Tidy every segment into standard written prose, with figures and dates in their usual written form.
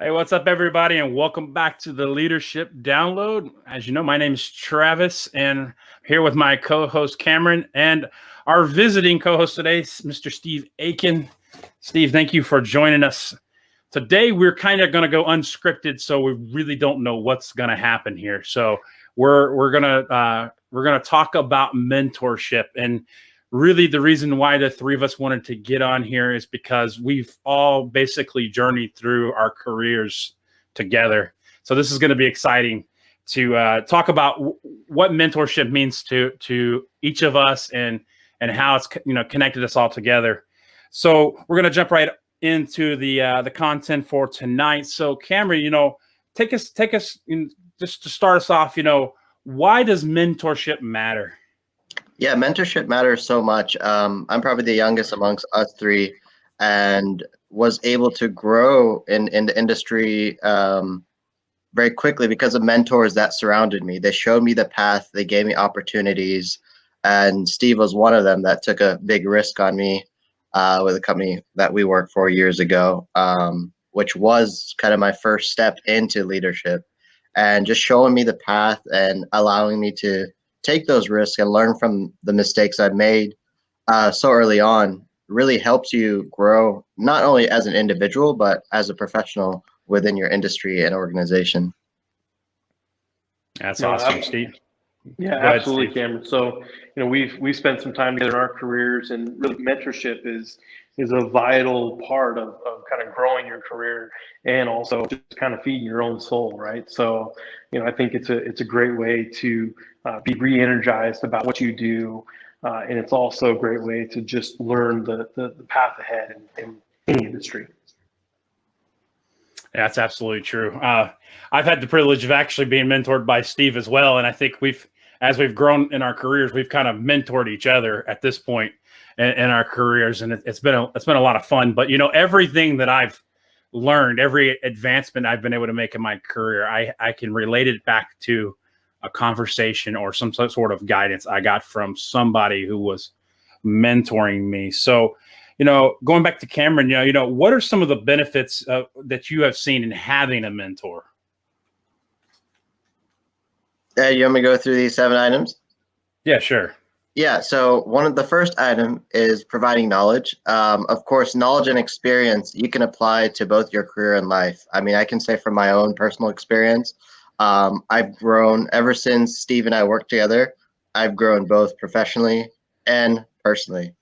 Hey, what's up, everybody, and welcome back to the Leadership Download. As you know, my name is Travis, and I'm here with my co-host Cameron, and our visiting co-host today, Mr. Steve Akin. Steve, thank you for joining us. Today, we're kind of going to go unscripted, so we really don't know what's going to happen here. So we're gonna talk about mentorship, and really the reason why the three of us wanted to get on here is because we've all basically journeyed through our careers together. So this is going to be exciting to talk about what mentorship means to each of us and how it's connected us all together. So we're going to jump right into the content for tonight. So Cameron, take us just to start us off. Why does mentorship matter? Yeah, mentorship matters so much. I'm probably the youngest amongst us three, and was able to grow in the industry very quickly because of mentors that surrounded me. They showed me the path. They gave me opportunities, and Steve was one of them that took a big risk on me with a company that we worked for years ago, which was kind of my first step into leadership, and just showing me the path and allowing me to take those risks and learn from the mistakes I've made so early on really helps you grow, not only as an individual, but as a professional within your industry and organization. That's awesome, Steve. Yeah, absolutely, Cameron. So, we've spent some time together in our careers, and really mentorship is a vital part of kind of growing your career and also just kind of feeding your own soul, right? So, I think it's a great way to be re-energized about what you do, and it's also a great way to just learn the path ahead in any industry. That's absolutely true. I've had the privilege of actually being mentored by Steve as well, and I think as we've grown in our careers, we've kind of mentored each other at this point in our careers, and it's been a lot of fun. But everything that I've learned, every advancement I've been able to make in my career, I can relate it back to a conversation or some sort of guidance I got from somebody who was mentoring me. So, going back to Cameron, what are some of the benefits that you have seen in having a mentor? You want me to go through these 7 items? Yeah, sure. Yeah, so one of the first item is providing knowledge. Of course, knowledge and experience you can apply to both your career and life. I mean, I can say from my own personal experience, I've grown ever since Steve and I worked together. I've grown both professionally and personally.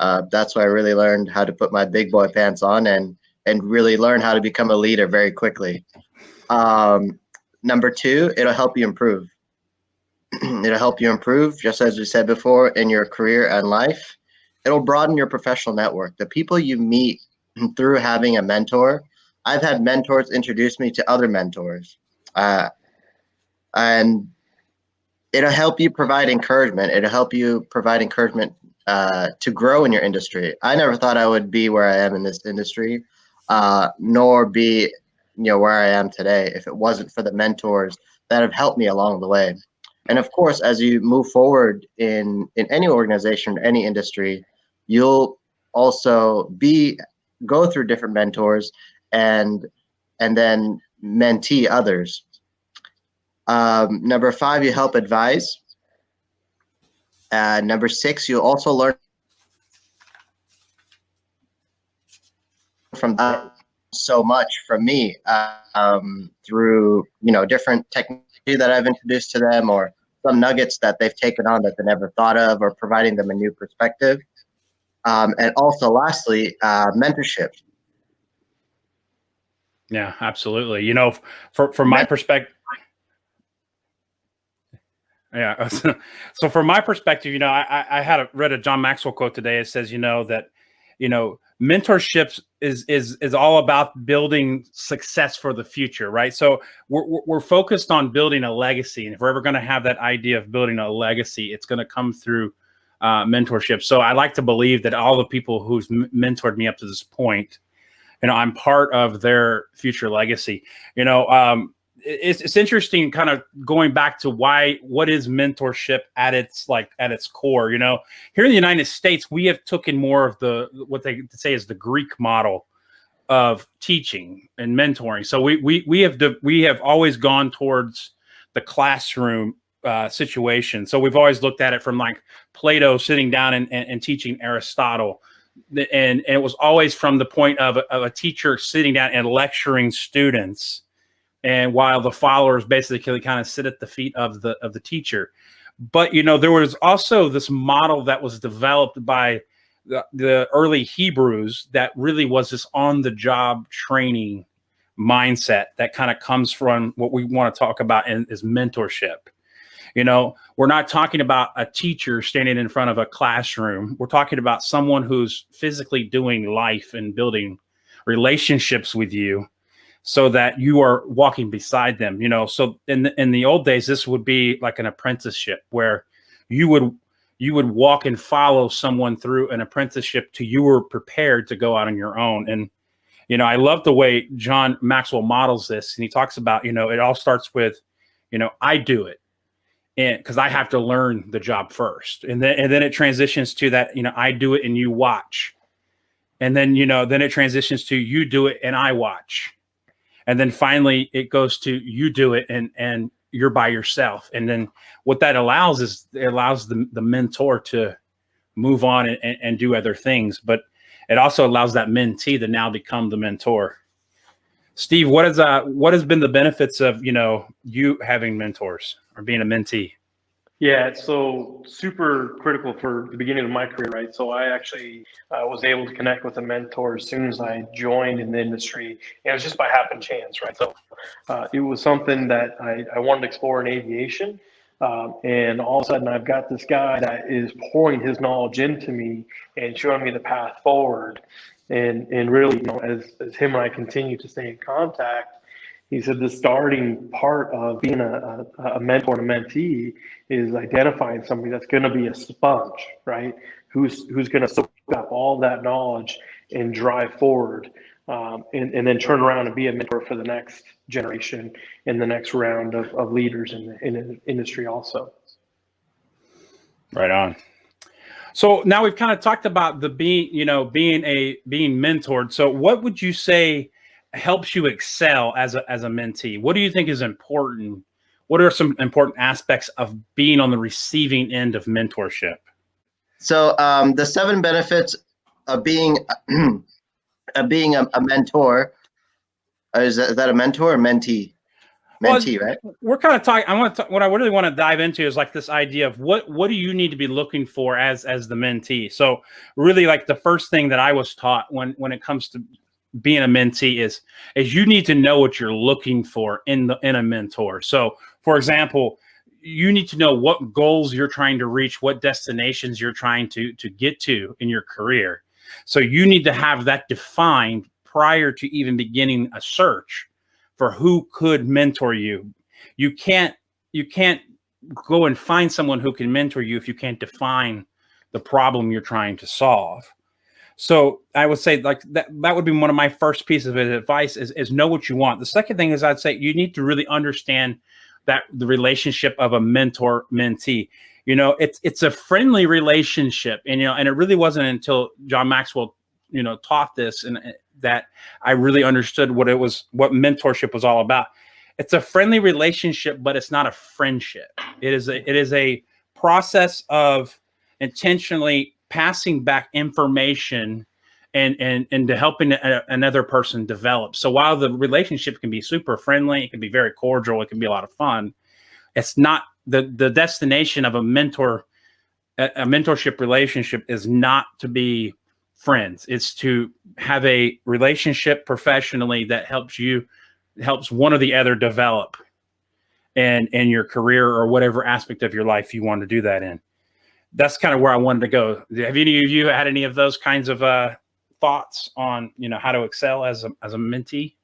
That's why I really learned how to put my big boy pants on and really learn how to become a leader very quickly. Number 2, it'll help you improve. It'll help you improve, just as we said before, in your career and life. It'll broaden your professional network. The people you meet through having a mentor, I've had mentors introduce me to other mentors. And it'll help you provide encouragement. It'll help you provide encouragement to grow in your industry. I never thought I would be where I am in this industry, nor be where I am today if it wasn't for the mentors that have helped me along the way. And of course, as you move forward in any organization, any industry, you'll also go through different mentors and then mentee others. Number 5, you help advise. Number 6, you'll also learn from so much from me through different technology that I've introduced to them, or some nuggets that they've taken on that they never thought of, or providing them a new perspective. And also, lastly, mentorship. Yeah, absolutely. From my perspective. Yeah. So from my perspective, I read a John Maxwell quote today. It says, that, mentorship is all about building success for the future, right? So we're focused on building a legacy. And if we're ever going to have that idea of building a legacy, it's going to come through mentorship. So I like to believe that all the people who's mentored me up to this point, I'm part of their future legacy. It's interesting kind of going back to what is mentorship at its core. Here in the United States, we have taken more of what they say is the Greek model of teaching and mentoring. So we have always gone towards the classroom situation. So we've always looked at it from like Plato sitting down and teaching Aristotle. And it was always from the point of a teacher sitting down and lecturing students, and while the followers basically kind of sit at the feet of the teacher. But there was also this model that was developed by the early Hebrews that really was this on-the-job training mindset that kind of comes from what we want to talk about is mentorship. We're not talking about a teacher standing in front of a classroom. We're talking about someone who's physically doing life and building relationships with you so that you are walking beside them. So in the old days, this would be like an apprenticeship where you would walk and follow someone through an apprenticeship till you were prepared to go out on your own. And I love the way John Maxwell models this, and he talks about it all starts with I do it, and because I have to learn the job first, and then it transitions to that I do it and you watch, and then then it transitions to you do it and I watch, and then finally it goes to you do it and you're by yourself. And then what that allows is it allows the mentor to move on and do other things, but it also allows that mentee to now become the mentor. Steve, what has been the benefits of you having mentors or being a mentee? Yeah, it's so super critical for the beginning of my career, right? So I actually was able to connect with a mentor as soon as I joined in the industry. And it was just by happen chance, right? So it was something that I wanted to explore in aviation. And all of a sudden I've got this guy that is pouring his knowledge into me and showing me the path forward. And really, as him and I continue to stay in contact, he said the starting part of being a mentor and a mentee is identifying somebody that's going to be a sponge, right? Who's going to soak up all that knowledge and drive forward, and then turn around and be a mentor for the next generation and the next round of leaders in the industry also. Right on. So now we've kind of talked about being mentored. So what would you say helps you excel as a mentee? What do you think is important? What are some important aspects of being on the receiving end of mentorship? So the 7 benefits of being a mentor. Is that a mentor or mentee? Mentee, right? We're kind of talking. What I really want to dive into is like this idea of what do you need to be looking for as the mentee. So really, like the first thing that I was taught when it comes to being a mentee is you need to know what you're looking for in a mentor. So, for example, you need to know what goals you're trying to reach, what destinations you're trying to get to in your career. So you need to have that defined prior to even beginning a search for who could mentor you. You can't go and find someone who can mentor you if you can't define the problem you're trying to solve. So I would say like that would be one of my first pieces of advice is know what you want. The second thing is I'd say you need to really understand that the relationship of a mentor mentee. It's a friendly relationship, and and it really wasn't until John Maxwell taught this and that I really understood what mentorship was all about. It's a friendly relationship, but it's not a friendship. It is a process of intentionally passing back information and to helping another person develop. So while the relationship can be super friendly, it can be very cordial, it can be a lot of fun, it's not the destination of a mentorship relationship is not to be friends. It's to have a relationship professionally that helps one or the other develop in your career or whatever aspect of your life you want to do that in. That's kind of where I wanted to go. Have any of you had any of those kinds of thoughts on how to excel as a mentee?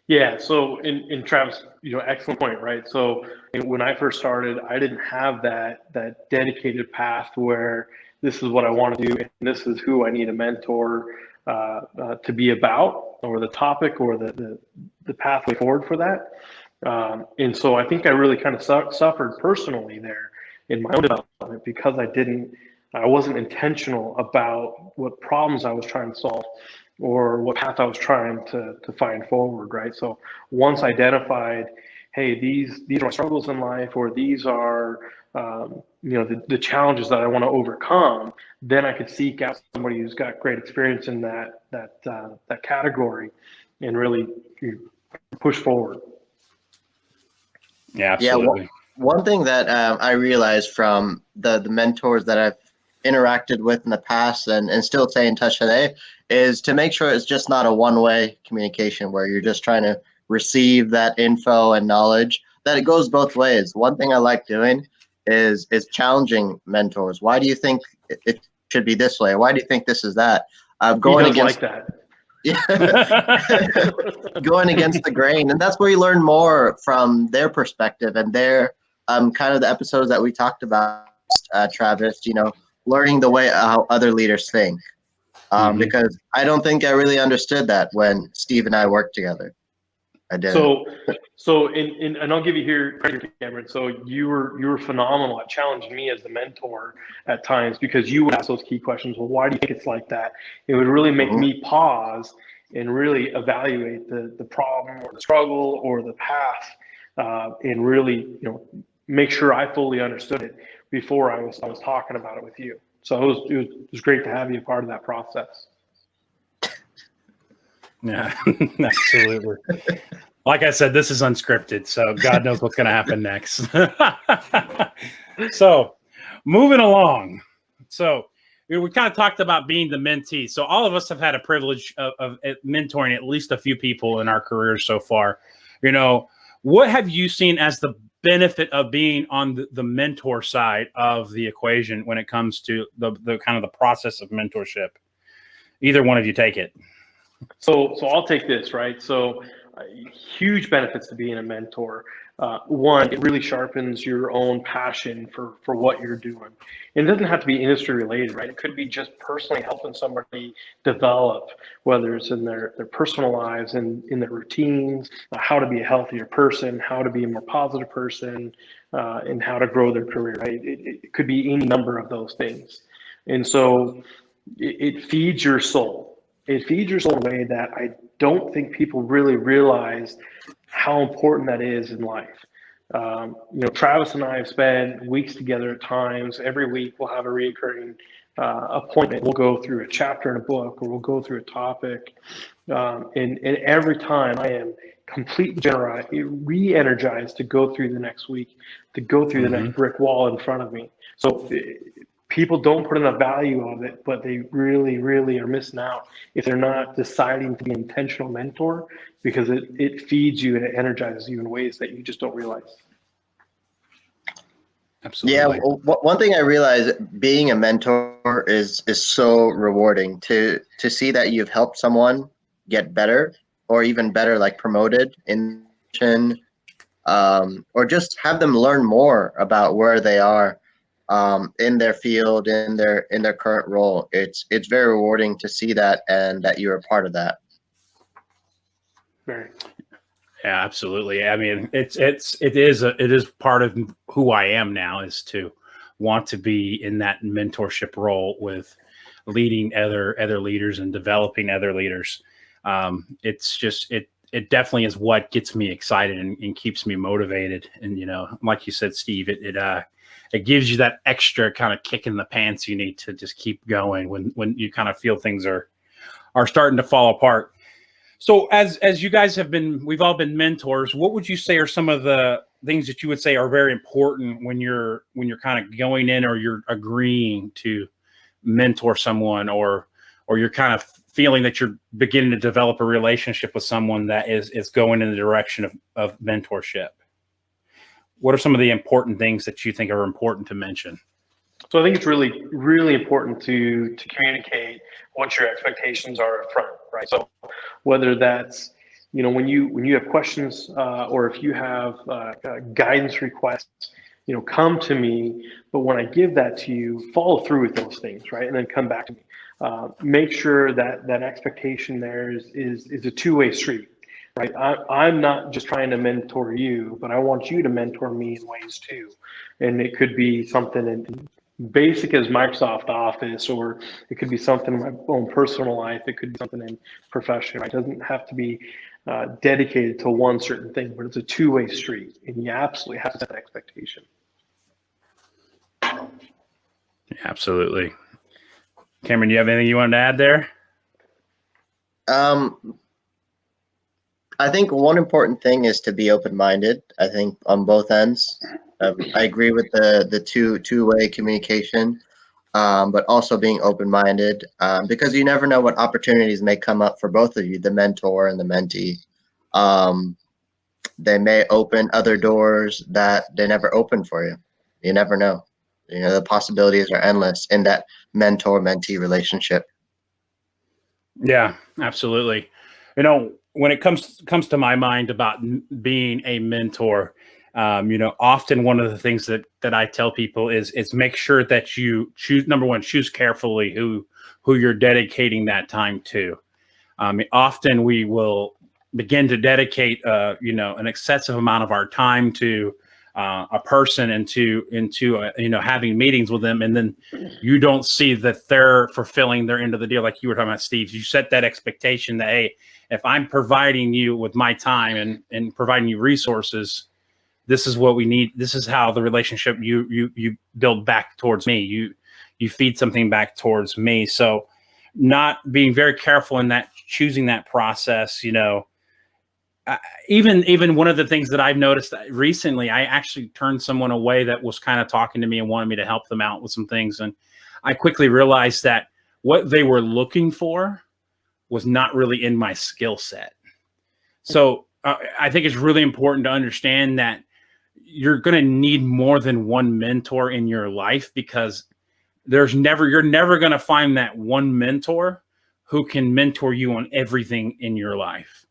Yeah. So in Travis, excellent point, right? So when I first started, I didn't have that dedicated path where this is what I want to do and this is who I need a mentor to be about, or the topic, or the pathway forward for that. And so I think I really kind of suffered personally there in my own development because I wasn't intentional about what problems I was trying to solve. or what path I was trying to find forward, right? So once identified, hey, these are my struggles in life, or these are the challenges that I want to overcome, then I could seek out somebody who's got great experience in that category and really push forward. Yeah, absolutely. Yeah, one thing that I realized from the mentors that I've interacted with in the past and still stay in touch today is to make sure it's just not a one-way communication where you're just trying to receive that info and knowledge, that it goes both ways. One thing I like doing is challenging mentors. Why do you think it should be this way? Why do you think this is that? Going against like that. Yeah. Going against the grain. And that's where you learn more from their perspective and their kind of the episodes that we talked about, Travis, learning the way how other leaders think. Because I don't think I really understood that when Steve and I worked together. I did. So and I'll give you here credit, Cameron. So you were phenomenal at challenging me as the mentor at times, because you would ask those key questions. Well, why do you think it's like that? It would really make me pause and really evaluate the problem or the struggle or the path, and really make sure I fully understood it before I was talking about it with you. So it was great to have you a part of that process. Yeah, absolutely. Like I said, this is unscripted, so God knows what's going to happen next. So, moving along. So, we kind of talked about being the mentee. So, all of us have had a privilege of mentoring at least a few people in our careers so far. What have you seen as the benefit of being on the mentor side of the equation when it comes to the kind of the process of mentorship? Either one of you take it. So I'll take this, right? So huge benefits to being a mentor. One, it really sharpens your own passion for what you're doing. And it doesn't have to be industry related, right? It could be just personally helping somebody develop, whether it's in their personal lives and in their routines, how to be a healthier person, how to be a more positive person, and how to grow their career, right? It could be any number of those things. And so it feeds your soul. It feeds your soul in a way that I don't think people really realize how important that is in life. Travis and I have spent weeks together at times. Every week we'll have a recurring appointment. We'll go through a chapter in a book, or we'll go through a topic. And every time I am completely re-energized to go through the next week, to go through the next brick wall in front of me. So people don't put enough value of it, but they really, really are missing out if they're not deciding to be an intentional mentor, because it feeds you and it energizes you in ways that you just don't realize. Absolutely. Yeah, one thing I realized, being a mentor is so rewarding to see that you've helped someone get better, or even better, like promoted in, or just have them learn more about where they are in their field, in their current role. It's very rewarding to see that, and that you're a part of that. Very. Yeah, absolutely. I mean, it is part of who I am now, is to want to be in that mentorship role with leading other leaders and developing other leaders. It's just it definitely is what gets me excited and keeps me motivated. And like you said, Steve, it gives you that extra kind of kick in the pants you need to just keep going when you kind of feel things are starting to fall apart. So as you guys we've all been mentors, what would you say are some of the things that you would say are very important when you're kind of going in, or you're agreeing to mentor someone, or you're kind of feeling that you're beginning to develop a relationship with someone that is going in the direction of mentorship? What are some of the important things that you think are important to mention? So I think it's really, really important to communicate what your expectations are up front, right? So whether that's, when you have questions, or if you have guidance requests, come to me. But when I give that to you, follow through with those things, right? And then come back to me. Make sure that expectation there is a two-way street. Right. I'm not just trying to mentor you, but I want you to mentor me in ways too. And it could be something in basic as Microsoft Office, or it could be something in my own personal life. It could be something in profession. It doesn't have to be dedicated to one certain thing, but it's a two-way street, and you absolutely have to set expectation. Absolutely. Cameron, do you have anything you wanted to add there? I think one important thing is to be open-minded. I think on both ends. I agree with the two-way communication, but also being open-minded, because you never know what opportunities may come up for both of you, the mentor and the mentee. They may open other doors that they never opened for you. You never know. The possibilities are endless in that mentor-mentee relationship. Yeah, absolutely. When it comes to my mind about being a mentor, often one of the things that I tell people is make sure that you choose, number one, choose carefully who you're dedicating that time to. Often we will begin to dedicate, an excessive amount of our time to a person into having meetings with them, and then you don't see that they're fulfilling their end of the deal, like you were talking about, Steve. You set that expectation that, hey, if I'm providing you with my time and providing you resources, this is what we need. This is how the relationship you build back towards me. You feed something back towards me. So not being very careful in that, choosing that process, even one of the things that I've noticed recently, I actually turned someone away that was kind of talking to me and wanted me to help them out with some things. And I quickly realized that what they were looking for was not really in my skill set. So I think it's really important to understand that you're going to need more than one mentor in your life, because you're never going to find that one mentor who can mentor you on everything in your life.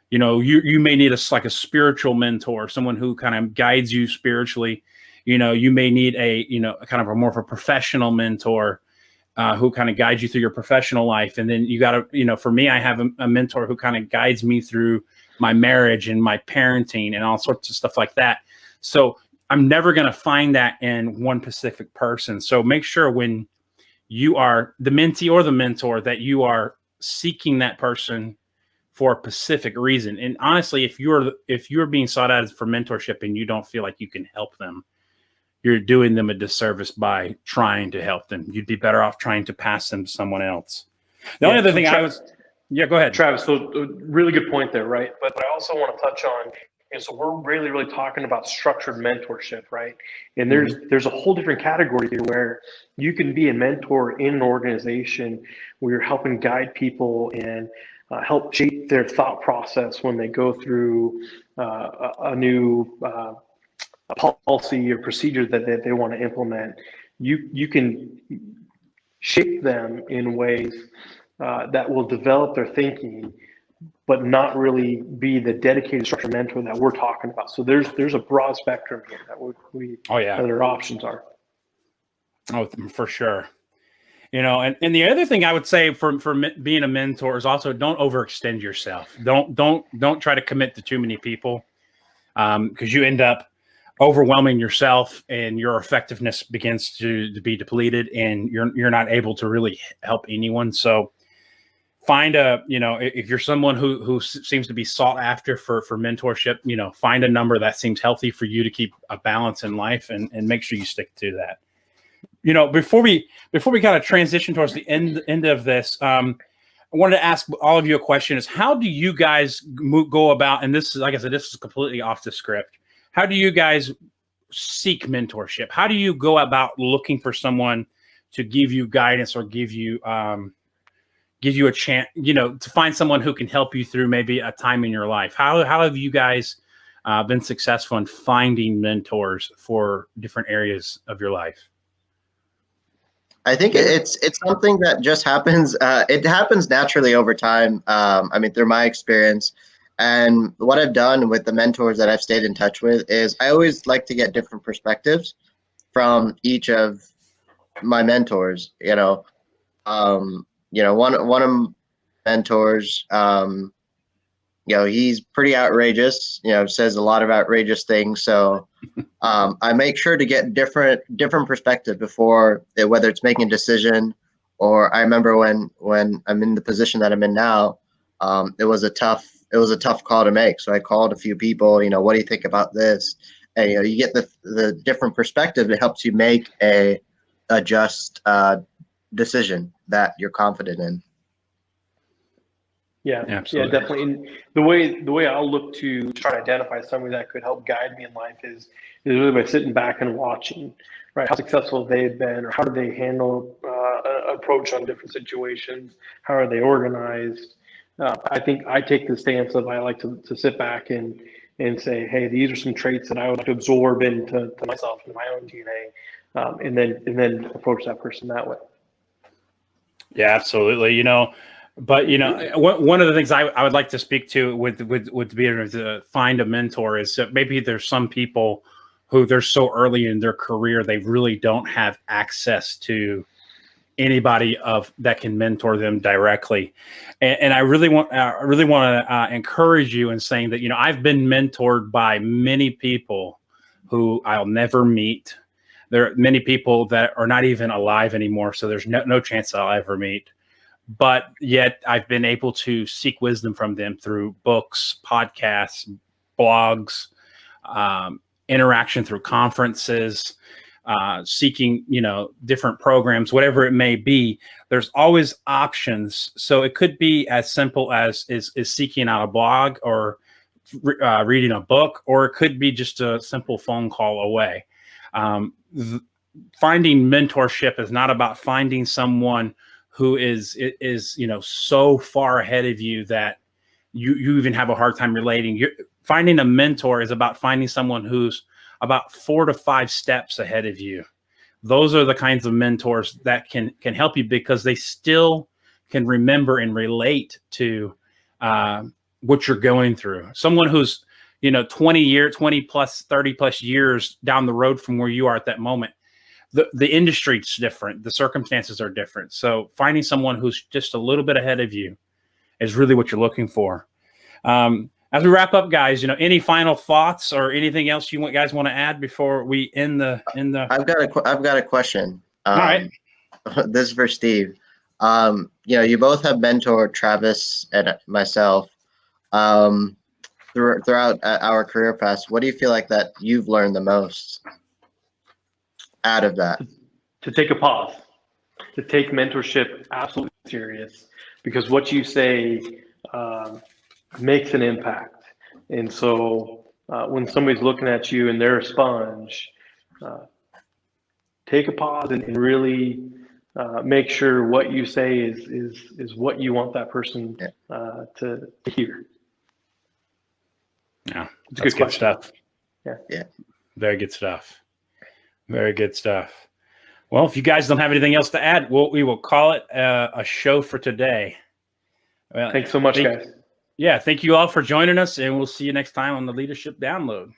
You may need a spiritual mentor, someone who kind of guides you spiritually. You may need a kind of a more of a professional mentor who kind of guides you through your professional life. And then you got to, for me, I have a mentor who kind of guides me through my marriage and my parenting and all sorts of stuff like that. So I'm never going to find that in one specific person. So make sure when you are the mentee or the mentor that you are seeking that person for a specific reason. And honestly, if you're being sought out for mentorship and you don't feel like you can help them, you're doing them a disservice by trying to help them. You'd be better off trying to pass them to someone else. The only other thing go ahead, Travis. So really good point there, right? But I also want to touch on, so we're really, really talking about structured mentorship, right? And there's a whole different category here where you can be a mentor in an organization where you're helping guide people and help shape their thought process when they go through a new policy or procedure that they want to implement. You can shape them in ways that will develop their thinking, but not really be the dedicated structured mentor that we're talking about. So there's a broad spectrum here that that our options are. Oh, for sure. And the other thing I would say for being a mentor is also don't overextend yourself. Don't try to commit to too many people, because you end up overwhelming yourself and your effectiveness begins to be depleted, and you're not able to really help anyone. So find if you're someone who seems to be sought after for mentorship, find a number that seems healthy for you to keep a balance in life, and make sure you stick to that. Before we kind of transition towards the end of this, I wanted to ask all of you a question: is how do you guys go about? And this is, like I said, this is completely off the script. How do you guys seek mentorship? How do you go about looking for someone to give you guidance or give you a chance, to find someone who can help you through maybe a time in your life? How have you guys been successful in finding mentors for different areas of your life? I think it's something that just happens. It happens naturally over time. Through my experience, and what I've done with the mentors that I've stayed in touch with is I always like to get different perspectives from each of my mentors. One of mentors, he's pretty outrageous, says a lot of outrageous things. So I make sure to get different perspective before whether it's making a decision, or I remember when I'm in the position that I'm in now, it was a tough call to make. So I called a few people, what do you think about this? And you get the different perspective. It helps you make a just decision that you're confident in. Yeah, absolutely. Yeah, definitely. And the way I'll look to try to identify somebody that could help guide me in life is really by sitting back and watching, right? How successful they've been, or how do they handle an approach on different situations? How are they organized? I think I take the stance of I like to sit back and say, hey, these are some traits that I would like to absorb into myself, into my own DNA, and then approach that person that way. Yeah, absolutely. But one of the things I would like to speak to with being able to find a mentor is that maybe there's some people who they're so early in their career they really don't have access to anybody that can mentor them directly, and I really want to encourage you in saying that I've been mentored by many people who I'll never meet. There are many people that are not even alive anymore, so there's no chance I'll ever meet. But yet I've been able to seek wisdom from them through books, podcasts, blogs, interaction through conferences, seeking, different programs, whatever it may be. There's always options. So it could be as simple as is seeking out a blog or reading a book, or it could be just a simple phone call away. Finding mentorship is not about finding someone who is so far ahead of you that you even have a hard time relating. Finding a mentor is about finding someone who's about 4 to 5 steps ahead of you. Those are the kinds of mentors that can help you because they still can remember and relate to what you're going through. Someone who's 20 plus 30 plus years down the road from where you are at that moment. The industry's different. The circumstances are different. So finding someone who's just a little bit ahead of you is really what you're looking for. As we wrap up, guys, any final thoughts or anything else you guys want to add before we end the? I've got a question. All right. This is for Steve. You both have mentored Travis and myself throughout our career paths. What do you feel like that you've learned the most out of that? To take a pause, to take mentorship absolutely serious, because what you say makes an impact. And so when somebody's looking at you and they're a sponge, take a pause and really make sure what you say is what you want that person to hear. Yeah, that's good stuff. Yeah. Very good stuff. Very good stuff. Well, if you guys don't have anything else to add, we will call it a show for today. Well, thanks so much, guys. Yeah, thank you all for joining us, and we'll see you next time on the Leadership Download.